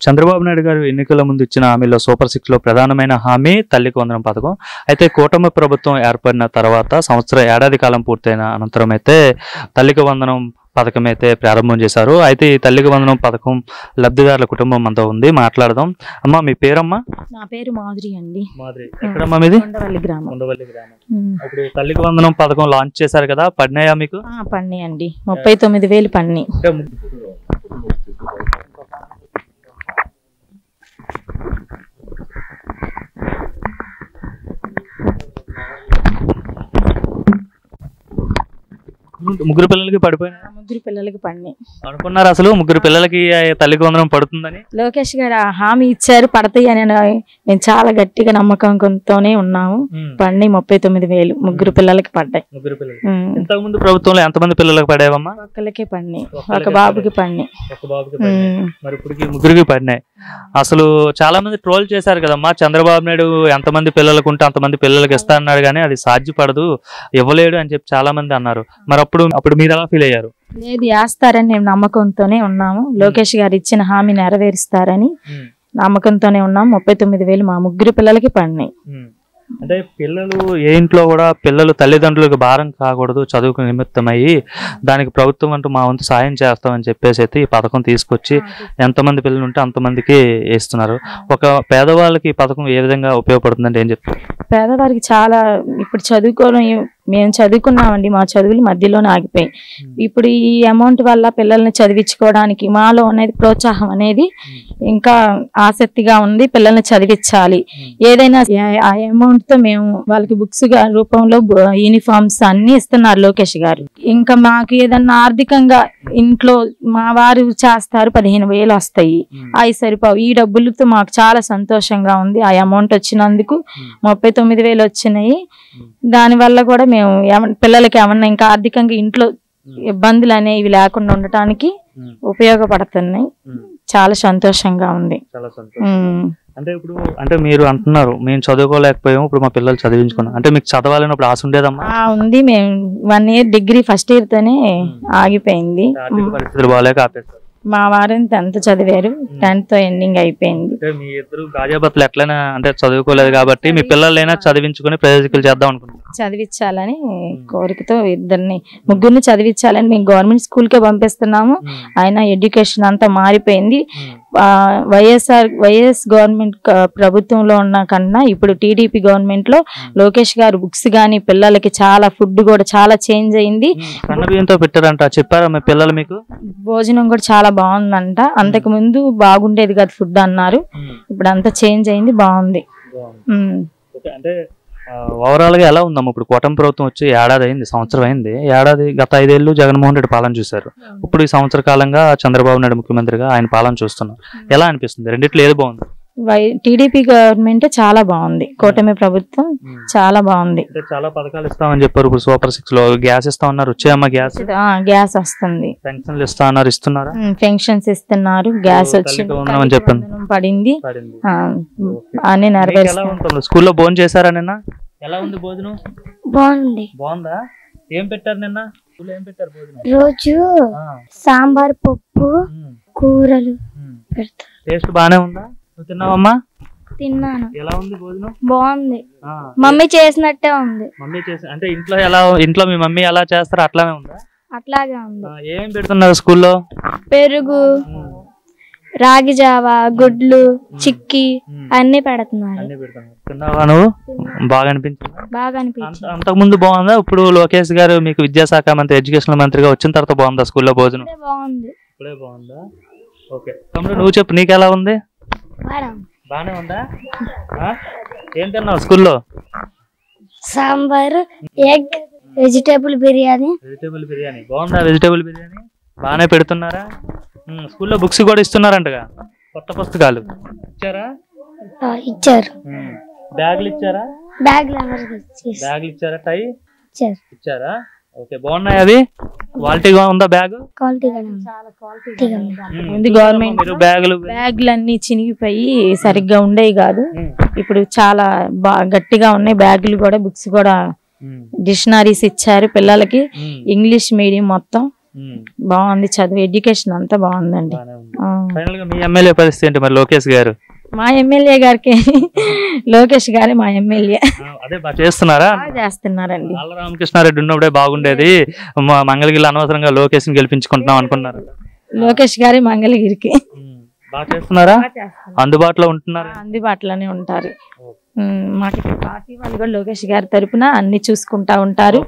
చంద్రబాబు నాయుడు గారు ఎన్నికల ముందు ఇచ్చిన హామీలో సూపర్ 6 లో ప్రధానమైన హామీ తల్లికి వందనం పథకం. అయితే కూటమి ప్రభుత్వం ఏర్పడిన తర్వాత ఏడాది కాలం పూర్తయిన అనంతరం అయితే తల్లికి వందనం పథకం అయితే ప్రారంభం చేశారు. అయితే ఈ తల్లికి వందనం పథకం లబ్ధిదారుల కుటుంబం అంతా ఉంది, మాట్లాడదాం. అమ్మా మీ పేరమ్మా? నా పేరు మాధురి అండి. మాధురి, ఎక్కడమ్మా మీది? ఉండవల్లి గ్రామం. ఇప్పుడు తల్లికి వందనం పథకం లాంచ్ చేశారు కదా, పడినాయా మీకు? పడినాయండి, 39,000 పడినాయి. ముగ్గురు పిల్లలకి పడిపోయినాయి. ముగ్గురు పిల్లలకి పడినాయి అనుకున్నారు అసలు ముగ్గురు పిల్లలకి తల్లికి వందనం పడుతుందని? లోకేష్ గారు హామీ ఇచ్చారు, పడతాయి అని మేము చాలా గట్టిగా నమ్మకంతోనే ఉన్నాము. పడినాయి 39,000 ముగ్గురు పిల్లలకి పడ్డాయి. ఇంతకు ముందు ప్రభుత్వంలో ఎంతమంది పిల్లలకు పడేవమ్మా? ఒక్కళ్ళకే పడినాయి, ఒక బాబుకి పడినాయి. మరి ఇప్పుడు ముగ్గురికి పడినాయి. అసలు చాలా మంది ట్రోల్ చేశారు కదమ్మా, చంద్రబాబు నాయుడు ఎంతమంది పిల్లలకు ఉంటే అంతమంది పిల్లలకి ఇస్తా అన్నాడు కానీ అది సాధ్యపడదు, ఇవ్వలేడు అని చెప్పి చాలా మంది అన్నారు. మరి అప్పుడు మీరు ఎలా ఫీల్ అయ్యారు? లేదు, వేస్తారని మేము నమ్మకంతోనే ఉన్నాము. లోకేష్ గారు ఇచ్చిన హామీ నెరవేరుస్తారని నమ్మకంతోనే ఉన్నాము. 39,000 మా ముగ్గురు పిల్లలకి పడినాయి. అంటే పిల్లలు ఏ ఇంట్లో కూడా పిల్లలు తల్లిదండ్రులకు భారం కాకూడదు, చదువుకు నిమిత్తమయ్యి దానికి ప్రభుత్వం అంటూ మా వంతు సాయం చేస్తామని చెప్పేసి అయితే ఈ పథకం తీసుకొచ్చి ఎంతమంది పిల్లలు ఉంటే అంతమందికి వేస్తున్నారు. ఒక పేదవాళ్ళకి ఈ పథకం ఏ విధంగా ఉపయోగపడుతుందంటే ఏం చెప్తారు? పేదవారికి చాలా, ఇప్పుడు మేము చదువుకున్నామండి, మా చదువులు మధ్యలోనే ఆగిపోయాయి. ఇప్పుడు ఈ అమౌంట్ వల్ల పిల్లల్ని చదివించుకోవడానికి మాలో అనేది ప్రోత్సాహం అనేది ఇంకా ఆసక్తిగా ఉంది. పిల్లల్ని చదివించాలి, ఏదైనా ఆ అమౌంట్ తో మేము వాళ్ళకి బుక్స్ రూపంలో యూనిఫామ్స్ అన్ని ఇస్తున్నారు లోకేష్ గారు. ఇంకా మాకు ఏదన్నా ఆర్థికంగా ఇంట్లో మా వారు చేస్తారు, 15,000 వస్తాయి, అవి సరిపోవు. ఈ డబ్బులతో మాకు చాలా సంతోషంగా ఉంది. ఆ అమౌంట్ వచ్చినందుకు 39,000 వచ్చినాయి. దానివల్ల కూడా మేము పిల్లలకి ఏమన్నా ఇంకా ఆర్థికంగా ఇంట్లో ఇబ్బందులు అనేవి లేకుండా ఉండటానికి ఉపయోగపడుతున్నాయి. చాలా సంతోషంగా ఉంది. అంటే మీరు అంటున్నారు మేము చదువుకోలేకపోయాము, ఇప్పుడు మా పిల్లలు చదివించుకున్నాం అంటే మీకు చదవాలని ఇప్పుడు ఆశ ఉండేదమ్మా? ఉంది. మేము 1 year డిగ్రీ ఫస్ట్ ఇయర్ తోనే ఆగిపోయింది. పరిస్థితులు బాగాలేక ఆపేస్తారు. మా వారిని 10th చదివారు, 10th తో ఎండింగ్ అయిపోయింది. మీ ఇద్దరు భార్యాభర్తలు ఎట్లైనా అంటే చదువుకోలేదు కాబట్టి మీ పిల్లలైనా చదివించుకుని ప్రయోజకులు చేద్దాం అనుకుంటున్నాం. చదివించాలని కోరికతో ముగ్గురిని చదివించాలని మేము గవర్నమెంట్ స్కూల్ కే పంపిస్తున్నాము. ఆయన ఎడ్యుకేషన్ అంతా మారిపోయింది. వైఎస్ గవర్నమెంట్ ప్రభుత్వంలో ఉన్న కన్నా ఇప్పుడు టీడీపీ గవర్నమెంట్ లో లోకేష్ గారు బుక్స్ గానీ పిల్లలకి చాలా ఫుడ్ కూడా చాలా చేంజ్ అయింది. సన్నబియ్యంతో పెట్టారంట, చెప్పారా మీ పిల్లలు మీకు? భోజనం కూడా చాలా బాగుందంట. అంతకు ముందు బాగుండేది కదా ఫుడ్ అన్నారు, ఇప్పుడు అంతా చేంజ్ అయింది, బాగుంది. అంటే ఓవరాల్ గా ఎలా ఉందమ్మా? ఇప్పుడు కూటమి ప్రభుత్వం వచ్చి ఏడాది అయింది, సంవత్సరం అయింది. గత 5 ఏళ్ళు జగన్మోహన్ రెడ్డి పాలన చూశారు. ఇప్పుడు ఈ సంవత్సర కాలంగా చంద్రబాబు నాయుడు ముఖ్యమంత్రిగా ఆయన పాలన చూస్తున్నారు. ఎలా అనిపిస్తుంది? రెండిట్లో ఏది బాగుంది? టీడీపీ గవర్నమెంట్ చాలా బాగుంది, కూటమి ప్రభుత్వం చాలా బాగుంది. చాలా పథకాలు ఇస్తామని చెప్పారు. ఇప్పుడు సూపర్ 6 లో గ్యాస్ ఇస్తా ఉన్నారు, వచ్చాయమ్మా? గ్యాస్ వస్తుంది. పెన్షన్లు ఇస్తా ఉన్నారు, ఇస్తున్నారా? పెన్షన్స్ ఇస్తున్నారు, గ్యాస్ వచ్చి పడింది అన్ని నెరవేరుస్తున్నారు. స్కూల్లో భోజనం చేశారా నిన్న? ఎలా ఉంది భోజనం? బాగుంది. బాగుందా? ఏం పెట్టారు నిన్న స్కూల్లో? ఏం పెట్టారు భోజనం? రోజు సాంబార్, పప్పు, కూరలు పెడతారు. టేస్ట్ బానే ఉందా? నువ్వు తిన్నావమ్మా? తిన్నాను. ఎలా ఉంది భోజనం? బాగుంది, మమ్మీ చేసినట్టే ఉంది. మమ్మీ చేసి అంటే ఇంట్లో మీ మమ్మీ ఎలా చేస్తారో అట్లానే ఉందా? అట్లాగే ఉంది. ఏం పెడుతున్నారు స్కూల్లో? పెరుగు, రాగి జావా, గుడ్లు, చిక్కి అన్ని పెడుతున్నారు. తిన్నావా నువ్వు? బాగా అనిపించింది? బాగా అనిపించింది. అంతకు ముందు బాగుందా? ఇప్పుడు లోకేష్ గారు మీకు విద్యాశాఖ మంత్రి, ఎడ్యుకేషన్ మంత్రిగా వచ్చిన తర్వాత బాగుందా స్కూల్లో భోజనం? బాగుంది. ఇప్పుడే బాగుందా? ఓకే తమ్ముడు నువ్వు చెప్పు, నీకు ఎలా ఉంది? బానే ఉందా? ఏం తిన్నావు స్కూల్లో? Sambar, egg, vegetable biryani. బాగుందా వెజిటేబుల్ బిర్యానీ? బాగానే పెడుతున్నారా? స్కూల్లో బుక్స్ కూడా ఇస్తున్నారంటగా, కొత్త పుస్తకాలు ఇచ్చారా? ఇచ్చారు. బ్యాగులు ఇచ్చారా? బ్యాగులు ఇచ్చారా? టై ఇచ్చారా? ఓకే బాగున్నాయి అవి? క్వాలిటీగా ఉందా బ్యాగ్? బ్యాగులు అన్ని చినిగిపోయి సరిగ్గా ఉండేవి కాదు, ఇప్పుడు చాలా గట్టిగా ఉన్నాయి బ్యాగులు కూడా. బుక్స్ కూడా డిక్షనరీస్ ఇచ్చారు పిల్లలకి, ఇంగ్లీష్ మీడియం మొత్తం బాగుంది. చదువు ఎడ్యుకేషన్ అంతా బాగుందండి. ఫైనల్ గా మీ ఎమ్మెల్యే పరిస్థితి ఏంటి మరి లోకేష్ గారు? మా ఎమ్మెల్యే గారికి లోకేష్ గారే మా ఎమ్మెల్యే. అదే బాగా చేస్తున్నారా? చేస్తున్నారండి. ఆళ్ళ రామకృష్ణారెడ్డి ఉన్నప్పుడే బాగుండేది, మంగళగిరి అనవసరంగా లోకేష్ ని గెలిపించుకుంటున్నాం అనుకున్నారు. లోకేష్ గారి మంగళగిరికి బాగా చేస్తున్నారా? అందుబాటులో ఉంటున్నారు? అందుబాటులోనే ఉంటారు. మాకు పార్టీ వాళ్ళు కూడా లోకేష్ గారి తరపున అన్ని చూసుకుంటా ఉంటారు.